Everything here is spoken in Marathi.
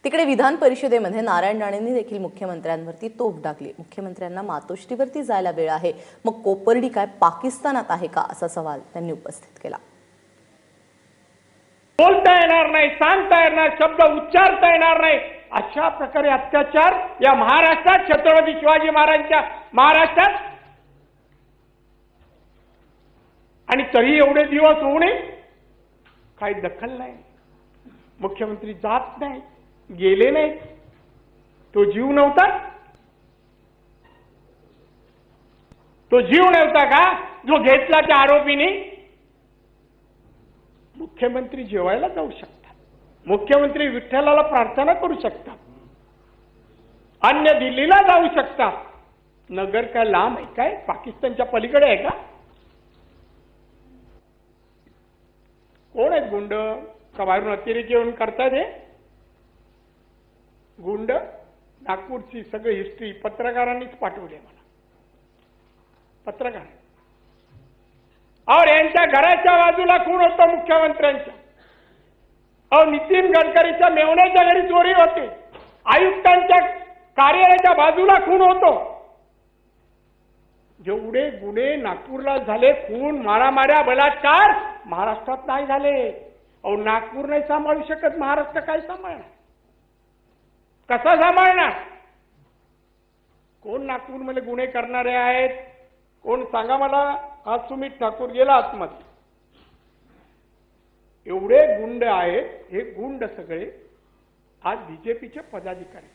तिकडे विधान परिषदेमध्ये नारायण राणेंनी देखील मुख्यमंत्र्यांवरती तोफ डागली। मुख्यमंत्र्यांना मातोश्रीवरती जायला वेळ आहे, मग कोपर्डी काय पाकिस्तानात आहे का, असा सवाल त्यांनी उपस्थित केला। बोलता येणार नाही, सांगता येणार, शब्द उच्चारता येणार नाही, अशा प्रकारे अत्याचार या महाराष्ट्रात, छत्रपती शिवाजी महाराजांच्या महाराष्ट्रात, आणि तरी एवढे दिवस होणे काही दखल नाही। मुख्यमंत्री जात नाही, गेले नाही, तो जीव नव्हता, तो जीव नव्हता का जो घेतला त्या आरोपीने? मुख्यमंत्री जेवायला जाऊ शकतात, मुख्यमंत्री विठ्ठलाला प्रार्थना करू शकतात, अन्य दिल्लीला जाऊ शकतात। नगर काय लांब आहे काय? पाकिस्तानच्या पलीकडे आहे का? कोण आहेत गुंड? का बाहेरून अतिरेकी येऊन करतात हे गुंड? नागपूरची सगळी हिस्ट्री पत्रकारांनीच पाठवली मला, पत्रकार। और यांच्या घराच्या बाजूला खून होतो मुख्यमंत्र्यांच्या। और नितीन गडकरीच्या मेवण्याच्या घरी चोरी होते, आयुक्तांच्या कार्यालयाच्या बाजूला खून होतो। जेवढे गुन्हे नागपूरला झाले, खून, मारामाऱ्या, बलात्कार, महाराष्ट्रात नाही झाले। और नागपूर नाही सांभाळू शकत, महाराष्ट्र काय सांभाळणार? कसा सांभाळणार? कोण नागपूरमध्ये गुन्हे करणारे आहेत? कोण सांगा मला। आज सुमित ठाकूर गेला आतमध्ये, एवढे गुंड आहेत, हे गुंड सगळे आज बीजेपीचे पदाधिकारी।